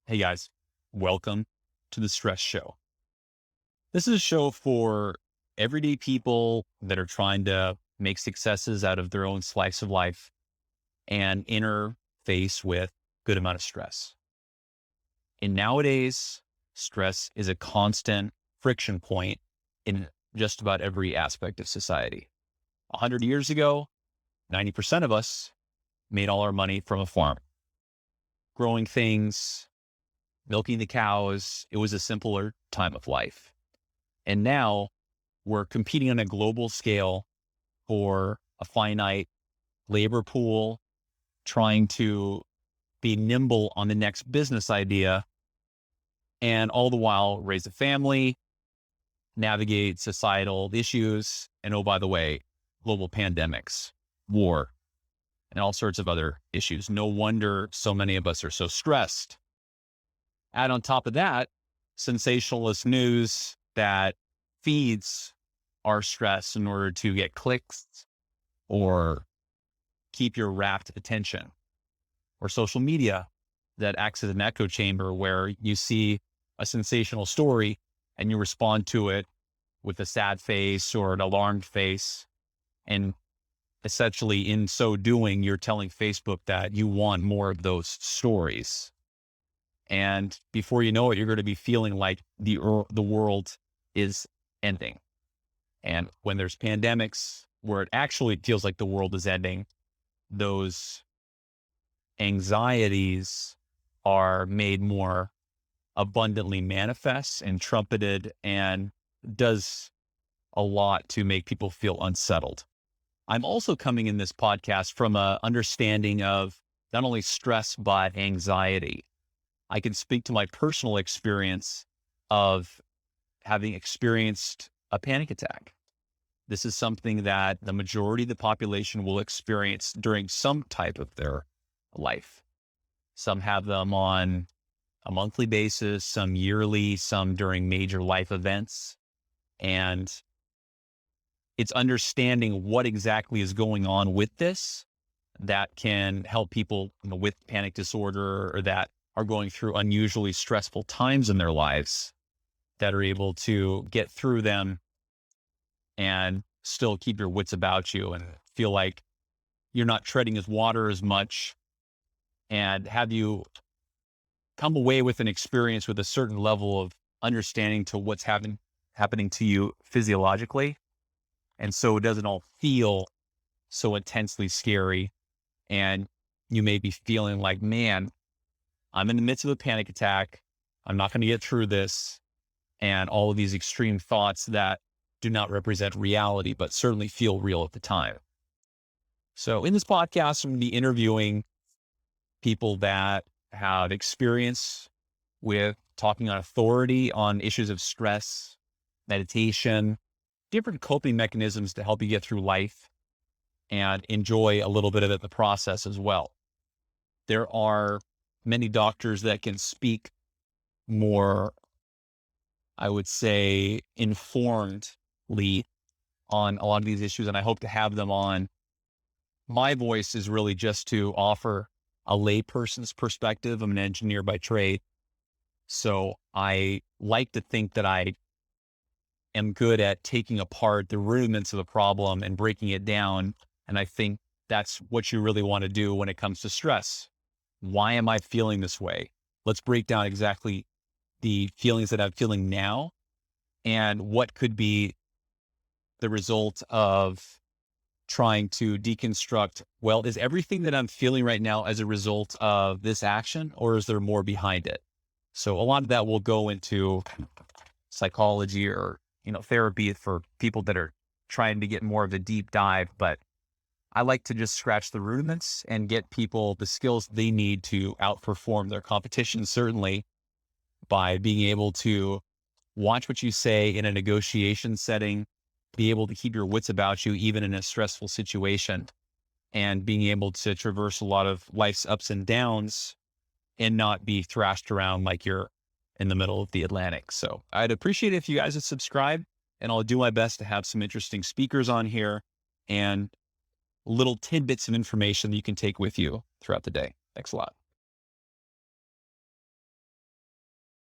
Hey guys, welcome to the Stress Show. This is a show for everyday people that are trying to make successes out of their own slice of life and interface with good amount of stress. And nowadays, stress is a constant friction point in just about every aspect of society. 100 years ago, 90% of us made all our money from a farm, growing things, milking the cows. It was a simpler time of life. And now we're competing on a global scale for a finite labor pool, trying to be nimble on the next business idea, and all the while raise a family, navigate societal issues, and oh, by the way, global pandemics, war, and all sorts of other issues. No wonder so many of us are so stressed. Add on top of that, sensationalist news that feeds our stress in order to get clicks or keep your rapt attention, or social media that acts as an echo chamber where you see a sensational story and you respond to it with a sad face or an alarmed face. And essentially in so doing, you're telling Facebook that you want more of those stories. And before you know it, you're going to be feeling like the world is ending. And when there's pandemics where it actually feels like the world is ending, those anxieties are made more abundantly manifest and trumpeted, and does a lot to make people feel unsettled. I'm also coming in this podcast from a understanding of not only stress, but anxiety. I can speak to my personal experience of having experienced a panic attack. This is something that the majority of the population will experience during some type of their life. Some have them on a monthly basis, some yearly, some during major life events. And it's understanding what exactly is going on with this that can help people, with panic disorder or that are going through unusually stressful times in their lives, that are able to get through them and still keep your wits about you and feel like you're not treading as water as much, and have you come away with an experience with a certain level of understanding to what's happening to you physiologically. And so it doesn't all feel so intensely scary. And you may be feeling like, man, I'm in the midst of a panic attack. I'm not going to get through this. And all of these extreme thoughts that do not represent reality, but certainly feel real at the time. So in this podcast, I'm going to be interviewing people that have experience with talking on authority on issues of stress, meditation, different coping mechanisms to help you get through life and enjoy a little bit of it in the process as well. There are many doctors that can speak more, I would say, informedly on a lot of these issues, and I hope to have them on. My voice is really just to offer a layperson's perspective. I'm an engineer by trade, so I like to think that I am good at taking apart the rudiments of the problem and breaking it down. And I think that's what you really want to do when it comes to stress. Why am I feeling this way? Let's break down exactly the feelings that I'm feeling now and what could be the result of trying to deconstruct, well, is everything that I'm feeling right now as a result of this action, or is there more behind it? So a lot of that will go into psychology or, therapy for people that are trying to get more of a deep dive. But I like to just scratch the rudiments and get people the skills they need to outperform their competition, certainly by being able to watch what you say in a negotiation setting, be able to keep your wits about you, even in a stressful situation, and being able to traverse a lot of life's ups and downs and not be thrashed around like you're in the middle of the Atlantic. So I'd appreciate it if you guys would subscribe, and I'll do my best to have some interesting speakers on here and little tidbits of information that you can take with you throughout the day. Thanks a lot.